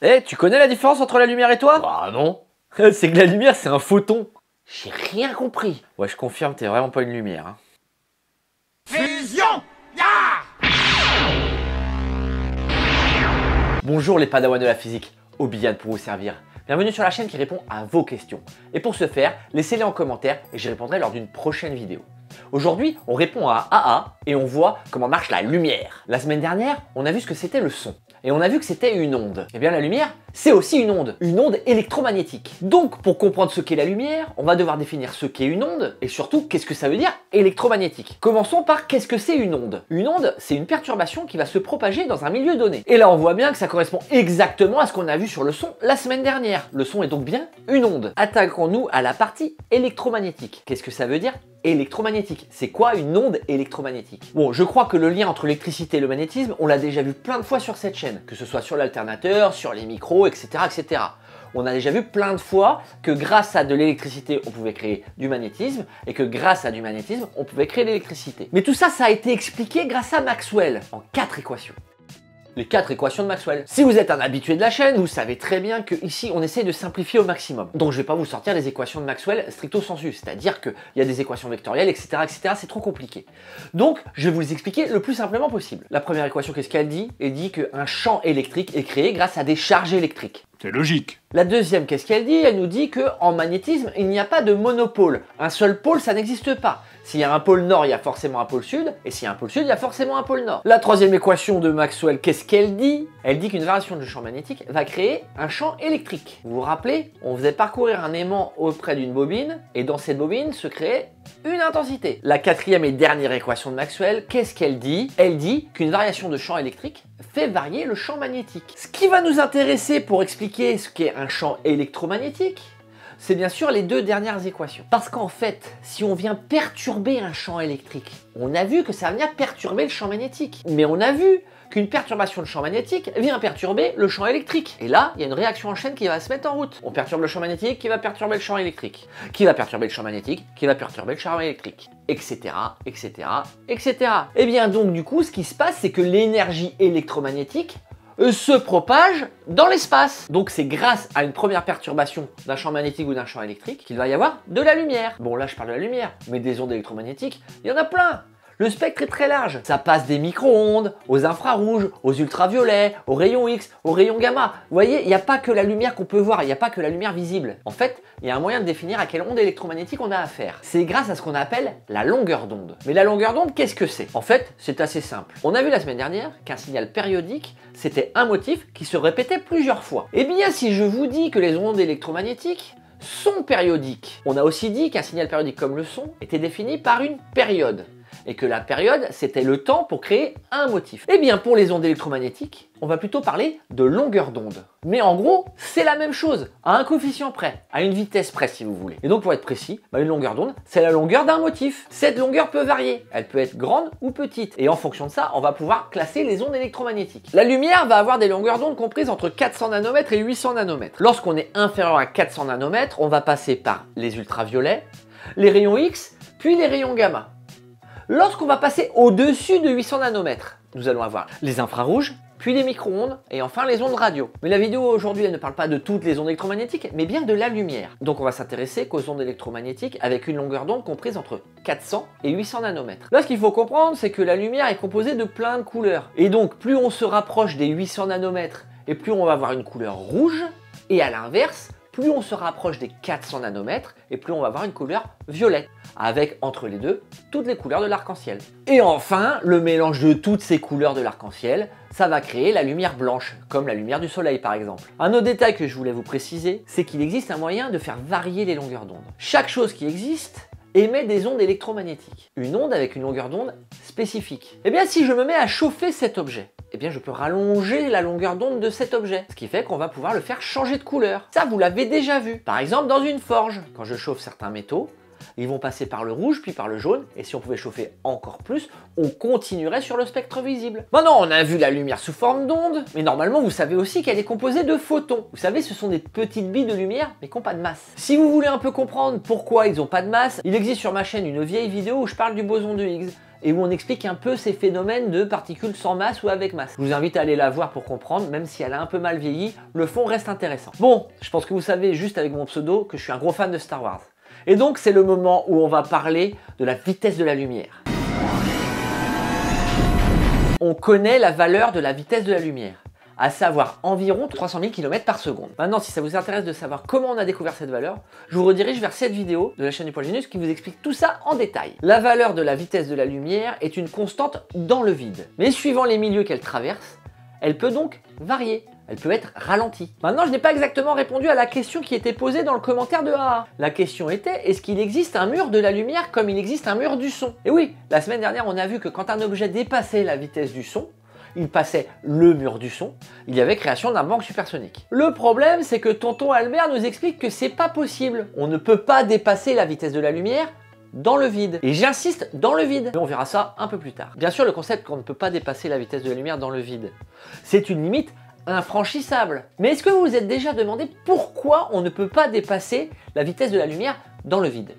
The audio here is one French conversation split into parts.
Eh, tu connais la différence entre la lumière et toi? Bah non. C'est que la lumière, c'est un photon. J'ai rien compris. Ouais, je confirme, t'es vraiment pas une lumière. Hein. Fusion! Bonjour les padawans de la physique, Obiyan pour vous servir. Bienvenue sur la chaîne qui répond à vos questions. Et pour ce faire, laissez-les en commentaire et j'y répondrai lors d'une prochaine vidéo. Aujourd'hui, on répond à AA et on voit comment marche la lumière. La semaine dernière, on a vu ce que c'était le son. Et on a vu que c'était une onde. Eh bien la lumière, c'est aussi une onde électromagnétique. Donc pour comprendre ce qu'est la lumière, on va devoir définir ce qu'est une onde et surtout qu'est-ce que ça veut dire électromagnétique. Commençons par qu'est-ce que c'est une onde. Une onde, c'est une perturbation qui va se propager dans un milieu donné. Et là on voit bien que ça correspond exactement à ce qu'on a vu sur le son la semaine dernière. Le son est donc bien une onde. Attaquons-nous à la partie électromagnétique. Qu'est-ce que ça veut dire électromagnétique? C'est quoi une onde électromagnétique? Bon, je crois que le lien entre l'électricité et le magnétisme, on l'a déjà vu plein de fois sur cette chaîne, que ce soit sur l'alternateur, sur les micros, etc., etc. On a déjà vu plein de fois que grâce à de l'électricité, on pouvait créer du magnétisme et que grâce à du magnétisme, on pouvait créer l'électricité. Mais tout ça, ça a été expliqué grâce à Maxwell en 4 équations. Les 4 équations de Maxwell. Si vous êtes un habitué de la chaîne, vous savez très bien que ici on essaie de simplifier au maximum. Donc je vais pas vous sortir les équations de Maxwell stricto sensu, c'est-à-dire qu'il y a des équations vectorielles, etc., etc., c'est trop compliqué. Donc je vais vous les expliquer le plus simplement possible. La première équation, qu'est-ce qu'elle dit? Elle dit qu'un champ électrique est créé grâce à des charges électriques. C'est logique. La deuxième, qu'est-ce qu'elle dit? Elle nous dit qu'en magnétisme, il n'y a pas de monopôle. Un seul pôle, ça n'existe pas. S'il y a un pôle nord, il y a forcément un pôle sud. Et s'il y a un pôle sud, il y a forcément un pôle nord. La troisième équation de Maxwell, qu'est-ce qu'elle dit? Elle dit qu'une variation du champ magnétique va créer un champ électrique. Vous vous rappelez? On faisait parcourir un aimant auprès d'une bobine. Et dans cette bobine se créait une intensité. La quatrième et dernière équation de Maxwell, qu'est-ce qu'elle dit? Elle dit qu'une variation de champ électrique fait varier le champ magnétique. Ce qui va nous intéresser pour expliquer ce qu'est un champ électromagnétique, c'est bien sûr les deux dernières équations. Parce qu'en fait, si on vient perturber un champ électrique, on a vu que ça vient perturber le champ magnétique. Mais on a vu qu'une perturbation de champ magnétique vient perturber le champ électrique. Et là, il y a une réaction en chaîne qui va se mettre en route. On perturbe le champ magnétique, qui va perturber le champ électrique. Qui va perturber le champ magnétique, qui va perturber le champ électrique. Etc, etc, etc. Et bien donc du coup, ce qui se passe, c'est que l'énergie électromagnétique se propage dans l'espace. Donc c'est grâce à une première perturbation d'un champ magnétique ou d'un champ électrique qu'il va y avoir de la lumière. Bon là je parle de la lumière, mais des ondes électromagnétiques, il y en a plein. Le spectre est très large. Ça passe des micro-ondes, aux infrarouges, aux ultraviolets, aux rayons X, aux rayons gamma. Vous voyez, il n'y a pas que la lumière qu'on peut voir, il n'y a pas que la lumière visible. En fait, il y a un moyen de définir à quelle onde électromagnétique on a affaire. C'est grâce à ce qu'on appelle la longueur d'onde. Mais la longueur d'onde, qu'est-ce que c'est? En fait, c'est assez simple. On a vu la semaine dernière qu'un signal périodique, c'était un motif qui se répétait plusieurs fois. Eh bien, si je vous dis que les ondes électromagnétiques sont périodiques, on a aussi dit qu'un signal périodique comme le son était défini par une période. Et que la période, c'était le temps pour créer un motif. Eh bien, pour les ondes électromagnétiques, on va plutôt parler de longueur d'onde. Mais en gros, c'est la même chose, à un coefficient près, à une vitesse près si vous voulez. Et donc, pour être précis, une longueur d'onde, c'est la longueur d'un motif. Cette longueur peut varier, elle peut être grande ou petite. Et en fonction de ça, on va pouvoir classer les ondes électromagnétiques. La lumière va avoir des longueurs d'onde comprises entre 400 nanomètres et 800 nanomètres. Lorsqu'on est inférieur à 400 nanomètres, on va passer par les ultraviolets, les rayons X, puis les rayons gamma. Lorsqu'on va passer au-dessus de 800 nanomètres, nous allons avoir les infrarouges, puis les micro-ondes et enfin les ondes radio. Mais la vidéo aujourd'hui, elle ne parle pas de toutes les ondes électromagnétiques, mais bien de la lumière. Donc on va s'intéresser qu'aux ondes électromagnétiques avec une longueur d'onde comprise entre 400 et 800 nanomètres. Là, ce qu'il faut comprendre, c'est que la lumière est composée de plein de couleurs. Et donc, plus on se rapproche des 800 nanomètres et plus on va avoir une couleur rouge, et à l'inverse, plus on se rapproche des 400 nanomètres et plus on va avoir une couleur violette, avec entre les deux toutes les couleurs de l'arc-en-ciel. Et enfin, le mélange de toutes ces couleurs de l'arc-en-ciel, ça va créer la lumière blanche, comme la lumière du soleil par exemple. Un autre détail que je voulais vous préciser, c'est qu'il existe un moyen de faire varier les longueurs d'onde. Chaque chose qui existe émet des ondes électromagnétiques. Une onde avec une longueur d'onde spécifique. Eh bien, si je me mets à chauffer cet objet, eh bien, je peux rallonger la longueur d'onde de cet objet. Ce qui fait qu'on va pouvoir le faire changer de couleur. Ça, vous l'avez déjà vu. Par exemple, dans une forge, quand je chauffe certains métaux, ils vont passer par le rouge puis par le jaune, et si on pouvait chauffer encore plus, on continuerait sur le spectre visible. Maintenant, on a vu la lumière sous forme d'onde, mais normalement, vous savez aussi qu'elle est composée de photons. Vous savez, ce sont des petites billes de lumière, mais qui n'ont pas de masse. Si vous voulez un peu comprendre pourquoi ils n'ont pas de masse, il existe sur ma chaîne une vieille vidéo où je parle du boson de Higgs. et où on explique un peu ces phénomènes de particules sans masse ou avec masse. Je vous invite à aller la voir pour comprendre, même si elle a un peu mal vieilli, le fond reste intéressant. Bon, je pense que vous savez juste avec mon pseudo que je suis un gros fan de Star Wars. Et donc c'est le moment où on va parler de la vitesse de la lumière. On connaît la valeur de la vitesse de la lumière, à savoir environ 300 000 km par seconde. Maintenant, si ça vous intéresse de savoir comment on a découvert cette valeur, je vous redirige vers cette vidéo de la chaîne du Poil Linus qui vous explique tout ça en détail. La valeur de la vitesse de la lumière est une constante dans le vide, mais suivant les milieux qu'elle traverse, elle peut donc varier. Elle peut être ralentie. Maintenant, je n'ai pas exactement répondu à la question qui était posée dans le commentaire de AA. La question était, est-ce qu'il existe un mur de la lumière comme il existe un mur du son? Et oui, la semaine dernière, on a vu que quand un objet dépassait la vitesse du son, il passait le mur du son, il y avait création d'un bang supersonique. Le problème, c'est que tonton Albert nous explique que c'est pas possible. On ne peut pas dépasser la vitesse de la lumière dans le vide. Et j'insiste, dans le vide. Mais on verra ça un peu plus tard. Bien sûr, le concept qu'on ne peut pas dépasser la vitesse de la lumière dans le vide, c'est une limite infranchissable. Mais est-ce que vous vous êtes déjà demandé pourquoi on ne peut pas dépasser la vitesse de la lumière dans le vide?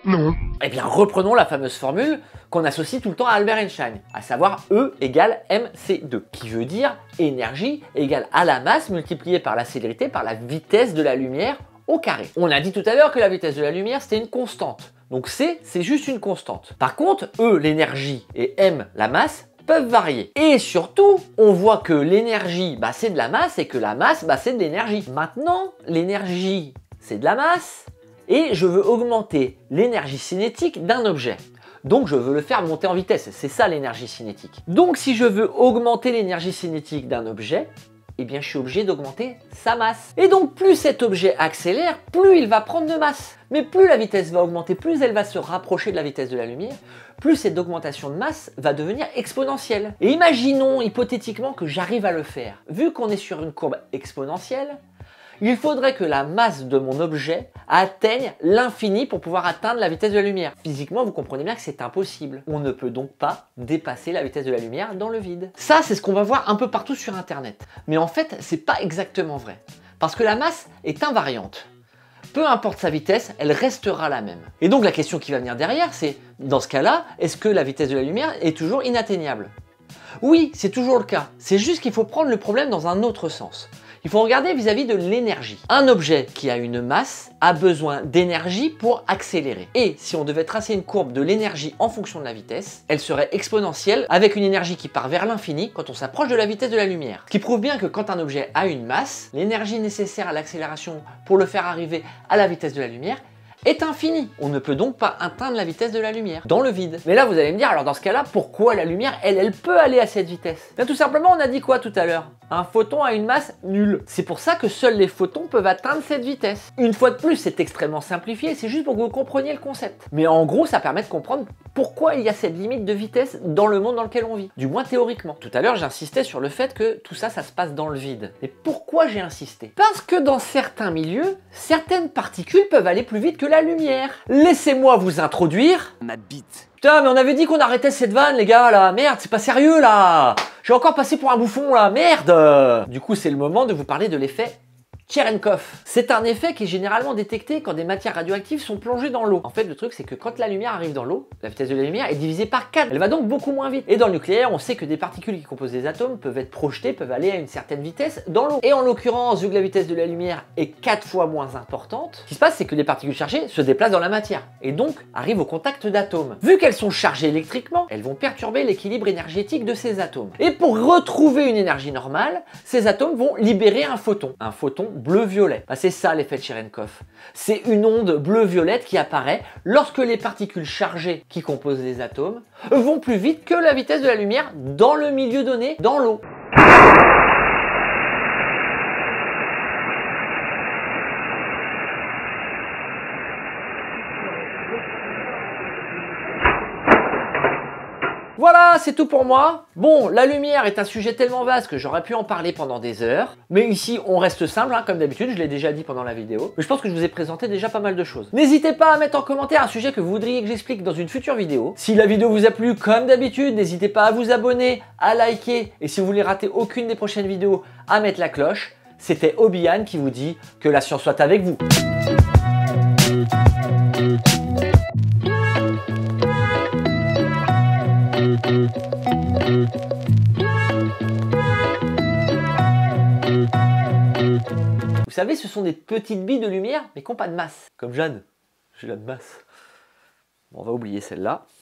Non. Eh bien, reprenons la fameuse formule qu'on associe tout le temps à Albert Einstein, à savoir E égale mc2, qui veut dire énergie égale à la masse multipliée par la célérité par la vitesse de la lumière au carré. On a dit tout à l'heure que la vitesse de la lumière, c'était une constante. Donc C, c'est juste une constante. Par contre, E, l'énergie, et m, la masse, peuvent varier. Et surtout, on voit que l'énergie, c'est de la masse et que la masse, c'est de l'énergie. Maintenant, l'énergie, c'est de la masse et je veux augmenter l'énergie cinétique d'un objet. Donc je veux le faire monter en vitesse, c'est ça l'énergie cinétique. Donc si je veux augmenter l'énergie cinétique d'un objet, eh bien je suis obligé d'augmenter sa masse. Et donc plus cet objet accélère, plus il va prendre de masse. Mais plus la vitesse va augmenter, plus elle va se rapprocher de la vitesse de la lumière, plus cette augmentation de masse va devenir exponentielle. Et imaginons hypothétiquement que j'arrive à le faire. Vu qu'on est sur une courbe exponentielle, il faudrait que la masse de mon objet atteigne l'infini pour pouvoir atteindre la vitesse de la lumière. Physiquement, vous comprenez bien que c'est impossible. On ne peut donc pas dépasser la vitesse de la lumière dans le vide. Ça, c'est ce qu'on va voir un peu partout sur Internet. Mais en fait, c'est pas exactement vrai. Parce que la masse est invariante. Peu importe sa vitesse, elle restera la même. Et donc la question qui va venir derrière, c'est, dans ce cas-là, est-ce que la vitesse de la lumière est toujours inatteignable? Oui, c'est toujours le cas. C'est juste qu'il faut prendre le problème dans un autre sens. Il faut regarder vis-à-vis de l'énergie. Un objet qui a une masse a besoin d'énergie pour accélérer. Et si on devait tracer une courbe de l'énergie en fonction de la vitesse, elle serait exponentielle avec une énergie qui part vers l'infini quand on s'approche de la vitesse de la lumière. Ce qui prouve bien que quand un objet a une masse, l'énergie nécessaire à l'accélération pour le faire arriver à la vitesse de la lumière est infini. On ne peut donc pas atteindre la vitesse de la lumière dans le vide. Mais là, vous allez me dire, alors dans ce cas-là, pourquoi la lumière, elle peut aller à cette vitesse? Bien, tout simplement, on a dit quoi tout à l'heure? Un photon a une masse nulle. C'est pour ça que seuls les photons peuvent atteindre cette vitesse. Une fois de plus, c'est extrêmement simplifié, c'est juste pour que vous compreniez le concept. Mais en gros, ça permet de comprendre pourquoi il y a cette limite de vitesse dans le monde dans lequel on vit. Du moins théoriquement. Tout à l'heure, j'insistais sur le fait que tout ça, ça se passe dans le vide. Et pourquoi j'ai insisté? Parce que dans certains milieux, certaines particules peuvent aller plus vite que la lumière. Laissez-moi vous introduire Ma bite. Putain, mais on avait dit qu'on arrêtait cette vanne, les gars, là. Merde, c'est pas sérieux, là. J'ai encore passé pour un bouffon, là. Merde. Du coup, c'est le moment de vous parler de l'effet Cherenkov. C'est un effet qui est généralement détecté quand des matières radioactives sont plongées dans l'eau. En fait, le truc, c'est que quand la lumière arrive dans l'eau, la vitesse de la lumière est divisée par 4. Elle va donc beaucoup moins vite. Et dans le nucléaire, on sait que des particules qui composent des atomes peuvent être projetées, peuvent aller à une certaine vitesse dans l'eau. Et en l'occurrence, vu que la vitesse de la lumière est 4 fois moins importante, ce qui se passe, c'est que les particules chargées se déplacent dans la matière et donc arrivent au contact d'atomes. Vu qu'elles sont chargées électriquement, elles vont perturber l'équilibre énergétique de ces atomes. Et pour retrouver une énergie normale, ces atomes vont libérer un photon bleu-violet. C'est ça l'effet Cherenkov. C'est une onde bleu-violette qui apparaît lorsque les particules chargées qui composent les atomes vont plus vite que la vitesse de la lumière dans le milieu donné, dans l'eau. Voilà, c'est tout pour moi. Bon, la lumière est un sujet tellement vaste que j'aurais pu en parler pendant des heures. Mais ici, on reste simple, comme d'habitude, je l'ai déjà dit pendant la vidéo. Mais je pense que je vous ai présenté déjà pas mal de choses. N'hésitez pas à mettre en commentaire un sujet que vous voudriez que j'explique dans une future vidéo. Si la vidéo vous a plu, comme d'habitude, n'hésitez pas à vous abonner, à liker. Et si vous voulez rater aucune des prochaines vidéos, à mettre la cloche. C'était Obi-Wan qui vous dit que la science soit avec vous. Vous savez, ce sont des petites billes de lumière, mais qui n'ont pas de masse. Comme Jeanne. J'ai la de masse. Bon, on va oublier celle-là.